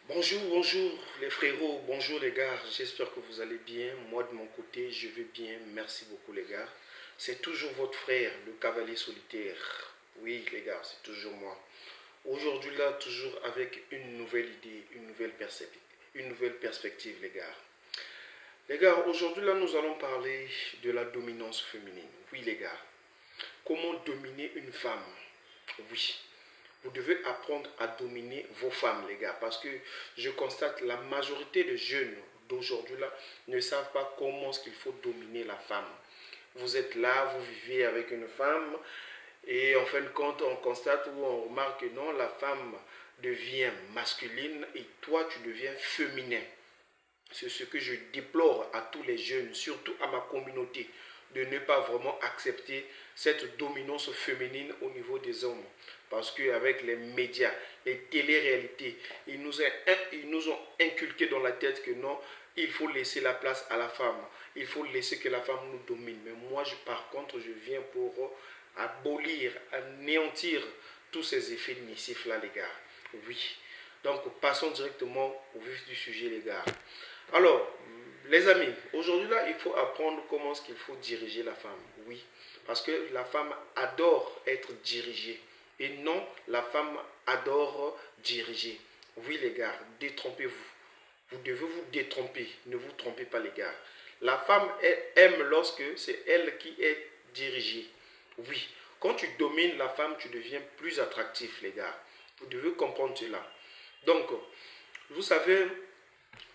Bonjour, bonjour les frérots, bonjour les gars, j'espère que vous allez bien. Moi de mon côté, je vais bien, merci beaucoup les gars. C'est toujours votre frère, le cavalier solitaire. Oui les gars, c'est toujours moi. Aujourd'hui là, toujours avec une nouvelle idée, une nouvelle perspective les gars. Les gars, aujourd'hui là, nous allons parler de la dominance féminine. Oui les gars, comment dominer une femme? Oui, vous devez apprendre à dominer vos femmes, les gars, parce que je constate la majorité des jeunes d'aujourd'hui là ne savent pas comment est-ce qu'il faut dominer la femme. Vous êtes là, vous vivez avec une femme, et en fin de compte, on constate ou on remarque que non, la femme devient masculine et toi, tu deviens féminin. C'est ce que je déplore à tous les jeunes, surtout à ma communauté, de ne pas vraiment accepter cette dominance féminine au niveau des hommes. Parce qu'avec les médias, les télé-réalités, ils nous ont inculqué dans la tête que non, il faut laisser la place à la femme. Il faut laisser que la femme nous domine. Mais moi, par contre, je viens pour abolir, anéantir tous ces effets nocifs-là, les gars. Oui. Donc, passons directement au vif du sujet, les gars. Alors, les amis, aujourd'hui là, il faut apprendre comment est-ce qu'il faut diriger la femme. Oui, parce que la femme adore être dirigée. Et non, la femme adore diriger. Oui, les gars, détrompez-vous. Vous devez vous détromper. Ne vous trompez pas, les gars. La femme aime lorsque c'est elle qui est dirigée. Oui, quand tu domines la femme, tu deviens plus attractif, les gars. Vous devez comprendre cela. Donc, vous savez,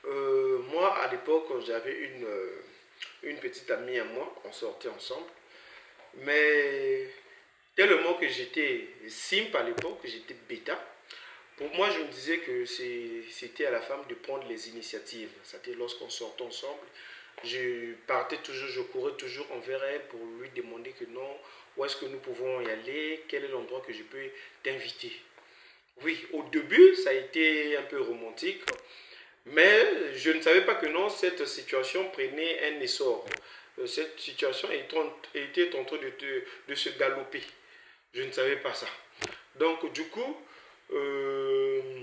moi, à l'époque, j'avais une petite amie à moi, on sortait ensemble, mais tellement que j'étais simple à l'époque, que j'étais bêta, pour moi, je me disais que c'était à la femme de prendre les initiatives. C'est-à-dire, lorsqu'on sortait ensemble, je partais toujours, je courais toujours envers elle pour lui demander que non, où est-ce que nous pouvons y aller, quel est l'endroit que je peux t'inviter. Oui, au début, ça a été un peu romantique, mais je ne savais pas que non, cette situation prenait un essor. Cette situation était en train de se galoper. Je ne savais pas ça. Donc, du coup, euh,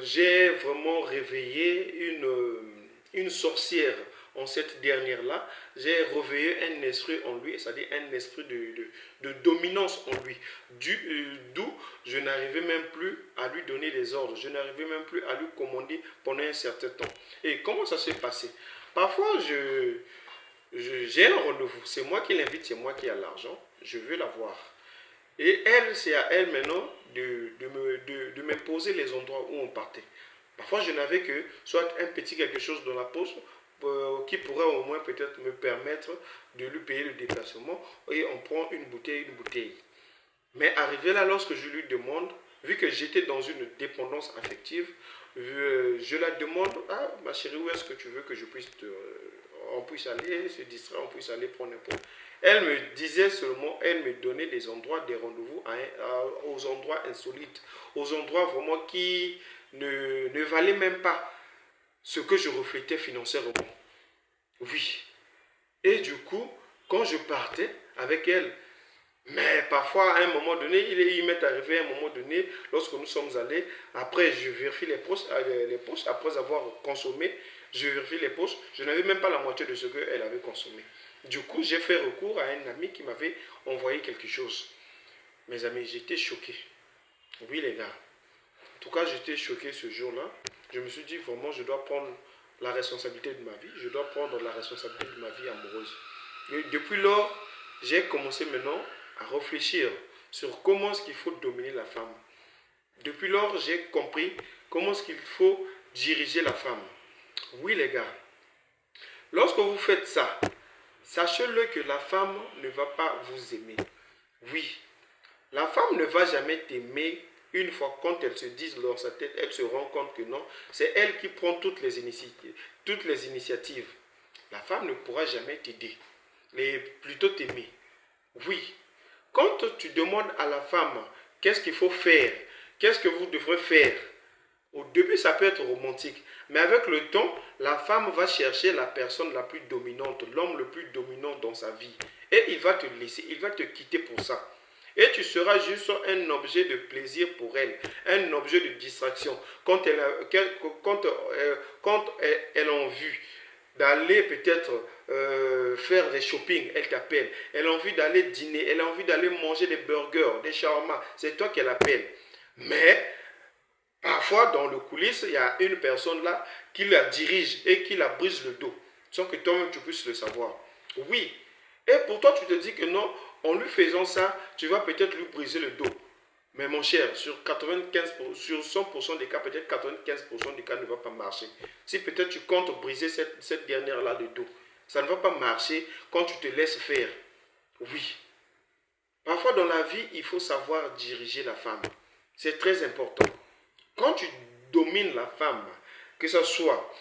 j'ai vraiment réveillé une sorcière en cette dernière-là. J'ai réveillé un esprit en lui, c'est-à-dire un esprit de dominance en lui. D'où je n'arrivais même plus à lui donner des ordres, je n'arrivais même plus à lui commander pendant un certain temps. Et comment ça s'est passé? Parfois, j'ai un rendez-vous, c'est moi qui l'invite, c'est moi qui ai l'argent, je veux la voir. Et elle, c'est à elle maintenant de m'imposer les endroits où on partait. Parfois, je n'avais que soit un petit quelque chose dans la poche qui pourrait au moins peut-être me permettre de lui payer le déplacement et on prend une bouteille. Mais arrivé là, lorsque je lui demande, vu que j'étais dans une dépendance affective, je la demande, ah ma chérie, où est-ce que tu veux que je puisse on puisse aller se distraire, on puisse aller prendre un pot. Elle me disait seulement, elle me donnait des endroits, des rendez-vous aux endroits insolites, aux endroits vraiment qui ne valaient même pas ce que je reflétais financièrement. Oui. Et du coup, quand je partais avec elle, mais parfois, à un moment donné, il m'est arrivé à un moment donné, lorsque nous sommes allés, après je vérifie les poches, après avoir consommé, je vérifie les poches, je n'avais même pas la moitié de ce qu'elle avait consommé. Du coup, j'ai fait recours à un ami qui m'avait envoyé quelque chose. Mes amis, j'étais choqué. Oui, les gars. En tout cas, j'étais choqué ce jour-là. Je me suis dit, vraiment, je dois prendre la responsabilité de ma vie. Je dois prendre la responsabilité de ma vie amoureuse. Et depuis lors, j'ai commencé maintenant à réfléchir sur comment est-ce qu'il faut dominer la femme. Depuis lors, j'ai compris comment est-ce qu'il faut diriger la femme. Oui, les gars, lorsque vous faites ça, sachez-le que la femme ne va pas vous aimer. Oui, la femme ne va jamais t'aimer une fois quand elle se dit dans sa tête, elle se rend compte que non, c'est elle qui prend toutes les initiatives. La femme ne pourra jamais t'aider, mais plutôt t'aimer. Oui, quand tu demandes à la femme qu'est-ce qu'il faut faire, qu'est-ce que vous devrez faire, au début ça peut être romantique, mais avec le temps, la femme va chercher la personne la plus dominante, l'homme le plus dominant dans sa vie. Et il va te laisser, il va te quitter pour ça. Et tu seras juste un objet de plaisir pour elle, un objet de distraction. Quand elle a envie d'aller peut-être faire des shopping, elle t'appelle. Elle a envie d'aller dîner, elle a envie d'aller manger des burgers, des shawarma. C'est toi qu'elle appelle. Mais parfois, dans le coulisse, il y a une personne là qui la dirige et qui la brise le dos, sans que toi-même tu puisses le savoir. Oui. Et pour toi, tu te dis que non, en lui faisant ça, tu vas peut-être lui briser le dos. Mais mon cher, sur 95%, sur 100% des cas, peut-être 95% des cas ne va pas marcher. Si peut-être tu comptes briser cette dernière-là de dos, ça ne va pas marcher quand tu te laisses faire. Oui. Parfois dans la vie, il faut savoir diriger la femme. C'est très important. Quand tu domines la femme, que ce soit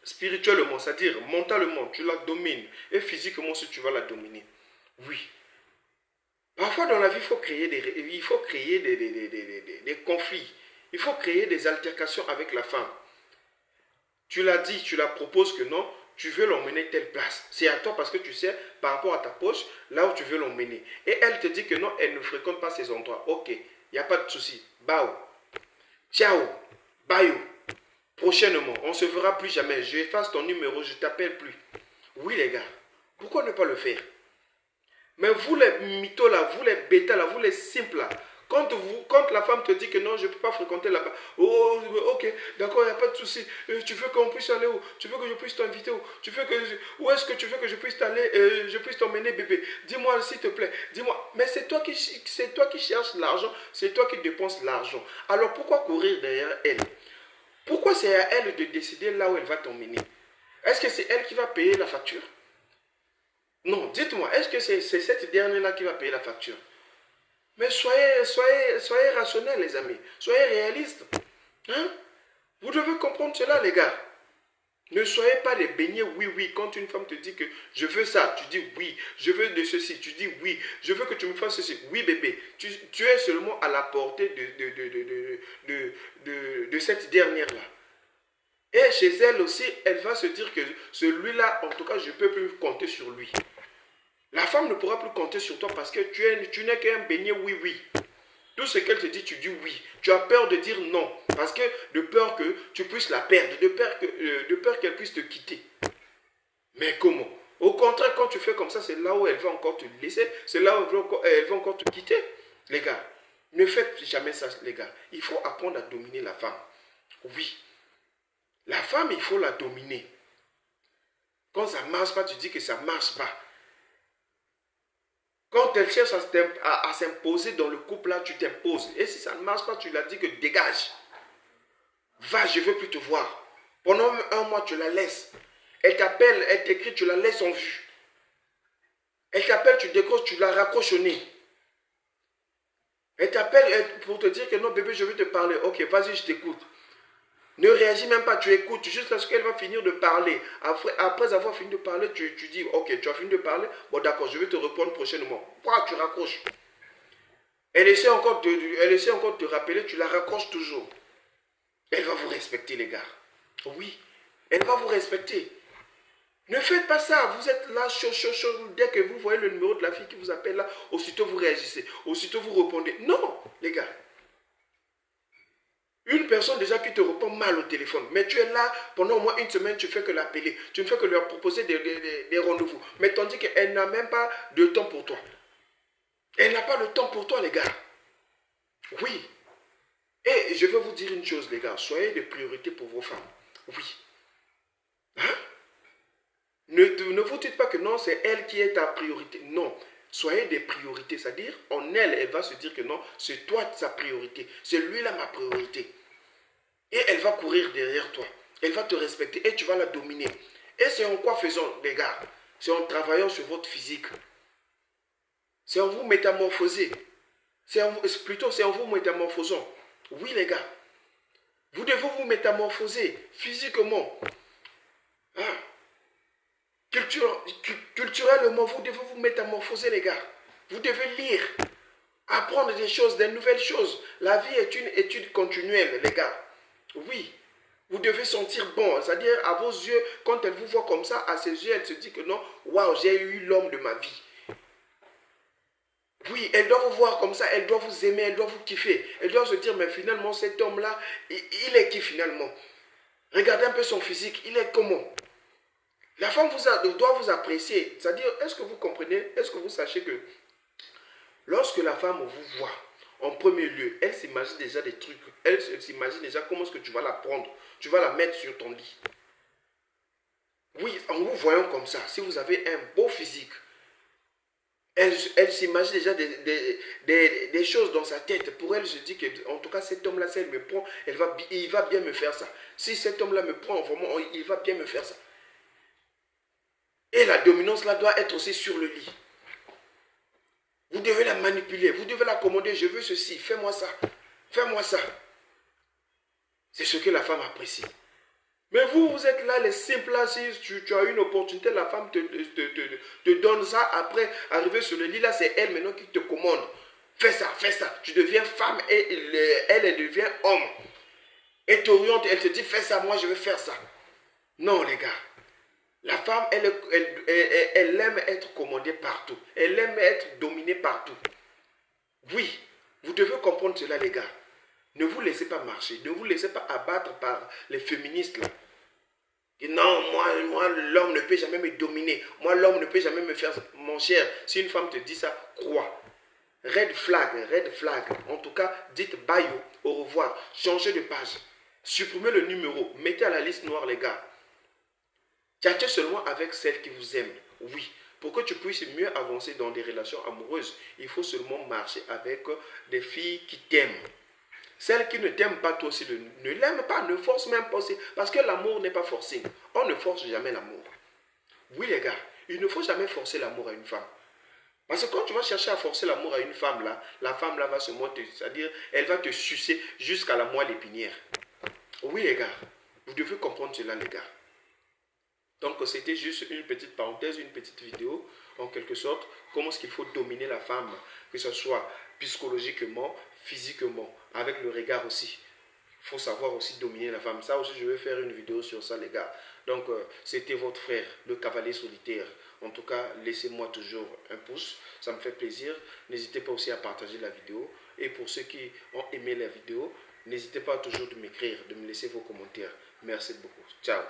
spirituellement, c'est-à-dire mentalement, tu la domines, et physiquement aussi tu vas la dominer. Oui. Parfois dans la vie, il faut créer des conflits. Il faut créer des altercations avec la femme. Tu l'as dit, tu la proposes que non, tu veux l'emmener telle place. C'est à toi parce que tu sais, par rapport à ta poche, là où tu veux l'emmener. Et elle te dit que non, elle ne fréquente pas ces endroits. Ok, il n'y a pas de souci. Bao. Ciao. Bye. Prochainement, on ne se verra plus jamais. Je efface ton numéro, je ne t'appelle plus. Oui les gars, pourquoi ne pas le faire? Mais vous les mythos là, vous les bêtas là, vous les simples là, quand la femme te dit que non, je ne peux pas fréquenter là-bas, oh, ok, d'accord, il n'y a pas de souci. Tu veux qu'on puisse aller où? Tu veux que je puisse t'inviter où? Où est-ce que tu veux que je puisse t'aller, je puisse t'emmener bébé? Dis-moi s'il te plaît, dis-moi. Mais c'est toi qui cherches l'argent, c'est toi qui dépenses l'argent. Alors pourquoi courir derrière elle? Pourquoi c'est à elle de décider là où elle va t'emmener? Est-ce que c'est elle qui va payer la facture? Non, dites-moi, est-ce que c'est cette dernière-là qui va payer la facture? Mais soyez rationnels, les amis. Soyez réalistes. Hein? Vous devez comprendre cela, les gars. Ne soyez pas des beignets oui. Quand une femme te dit que je veux ça, tu dis oui. Je veux de ceci, tu dis oui. Je veux que tu me fasses ceci. Oui, bébé. Tu es seulement à la portée de cette dernière-là. Et chez elle aussi, elle va se dire que celui-là, en tout cas, je ne peux plus compter sur lui. La femme ne pourra plus compter sur toi parce que tu n'es qu'un beignet oui. Tout ce qu'elle te dit, tu dis oui. Tu as peur de dire non. Parce que de peur que tu puisses la perdre. De peur qu'elle puisse te quitter. Mais comment? Au contraire, quand tu fais comme ça, c'est là où elle va encore te laisser. C'est là où elle va encore te quitter. Les gars, ne faites jamais ça, les gars. Il faut apprendre à dominer la femme. Oui. La femme, il faut la dominer. Quand ça ne marche pas, tu dis que ça ne marche pas. Quand elle cherche à s'imposer dans le couple, là, tu t'imposes. Et si ça ne marche pas, tu la dis que dégage. Va, je ne veux plus te voir. Pendant un mois, tu la laisses. Elle t'appelle, elle t'écrit, tu la laisses en vue. Elle t'appelle, tu décroches, tu la raccroches au nez. Elle t'appelle pour te dire que non, bébé, je veux te parler. Ok, vas-y, je t'écoute. Ne réagis même pas, tu écoutes jusqu'à ce qu'elle va finir de parler. Après avoir fini de parler, tu dis, ok, tu as fini de parler, bon d'accord, je vais te répondre prochainement. Pourquoi tu raccroches? Elle essaie encore de te rappeler, tu la raccroches toujours. Elle va vous respecter, les gars. Oui, elle va vous respecter. Ne faites pas ça, vous êtes là, chaud. Dès que vous voyez le numéro de la fille qui vous appelle là, aussitôt vous réagissez, aussitôt vous répondez. Non, les gars. Une personne déjà qui te répond mal au téléphone, mais tu es là pendant au moins une semaine, tu ne fais que l'appeler, tu ne fais que lui proposer des rendez-vous. Mais tandis qu'elle n'a même pas de temps pour toi. Elle n'a pas le temps pour toi, les gars. Oui. Et je vais vous dire une chose, les gars. Soyez des priorités pour vos femmes. Oui. Hein? Ne vous dites pas que non, c'est elle qui est ta priorité. Non. Soyez des priorités. C'est-à-dire, en elle, elle va se dire que non, c'est toi sa priorité. C'est lui-là ma priorité. Et elle va courir derrière toi. Elle va te respecter et tu vas la dominer. Et c'est en quoi faisons, les gars? C'est en travaillant sur votre physique. C'est en vous métamorphoser. C'est en vous métamorphosant. Oui, les gars. Vous devez vous métamorphoser physiquement. Hein? Culturellement, vous devez vous métamorphoser, les gars. Vous devez lire. Apprendre des choses, des nouvelles choses. La vie est une étude continuelle, les gars. Oui. Vous devez sentir bon. C'est-à-dire, à vos yeux, quand elle vous voit comme ça, à ses yeux, elle se dit que non, waouh, j'ai eu l'homme de ma vie. Oui, elle doit vous voir comme ça, elle doit vous aimer, elle doit vous kiffer. Elle doit se dire, mais finalement, cet homme-là, il est qui finalement? Regardez un peu son physique, il est comment? La femme doit vous apprécier. C'est-à-dire, est-ce que vous comprenez, est-ce que vous sachez que lorsque la femme vous voit, en premier lieu, elle s'imagine déjà des trucs, elle s'imagine déjà comment est-ce que tu vas la prendre, tu vas la mettre sur ton lit. Oui, en vous voyant comme ça, si vous avez un beau physique, elle s'imagine déjà des choses dans sa tête. Pour elle, je dis que, en tout cas, cet homme-là, si elle me prend, il va bien me faire ça. Si cet homme-là me prend, vraiment, il va bien me faire ça. Et la dominance là doit être aussi sur le lit. Vous devez la manipuler, vous devez la commander. Je veux ceci, fais-moi ça, fais-moi ça. C'est ce que la femme apprécie. Mais vous, vous êtes là, les simples là, si tu as une opportunité, la femme te donne ça. Après, arriver sur le lit, là, c'est elle maintenant qui te commande. Fais ça, fais ça. Tu deviens femme et elle devient homme. Elle t'oriente, elle te dit, fais ça, moi je vais faire ça. Non, les gars. La femme, elle aime être commandée partout. Elle aime être dominée partout. Oui, vous devez comprendre cela, les gars. Ne vous laissez pas marcher. Ne vous laissez pas abattre par les féministes, là. Et non, moi l'homme ne peut jamais me dominer. Moi, l'homme ne peut jamais me faire... Mon cher, si une femme te dit ça, crois. Red flag, red flag. En tout cas, dites bye, au revoir. Changez de page. Supprimez le numéro. Mettez à la liste noire, les gars. Tchatchez seulement avec celles qui vous aiment. Oui. Pour que tu puisses mieux avancer dans des relations amoureuses, il faut seulement marcher avec des filles qui t'aiment. Celles qui ne t'aiment pas, toi aussi, ne l'aiment pas, ne force même pas. Parce que l'amour n'est pas forcé. On ne force jamais l'amour. Oui, les gars, il ne faut jamais forcer l'amour à une femme. Parce que quand tu vas chercher à forcer l'amour à une femme, là, la femme là va se monter, c'est-à-dire, elle va te sucer jusqu'à la moelle épinière. Oui, les gars, vous devez comprendre cela, les gars. Donc, c'était juste une petite parenthèse, une petite vidéo, en quelque sorte, comment est-ce qu'il faut dominer la femme, que ce soit psychologiquement, physiquement, avec le regard aussi. Il faut savoir aussi dominer la femme. Ça aussi, je vais faire une vidéo sur ça, les gars. Donc, c'était votre frère, le cavalier solitaire. En tout cas, laissez-moi toujours un pouce. Ça me fait plaisir. N'hésitez pas aussi à partager la vidéo. Et pour ceux qui ont aimé la vidéo, n'hésitez pas toujours de m'écrire, de me laisser vos commentaires. Merci beaucoup. Ciao.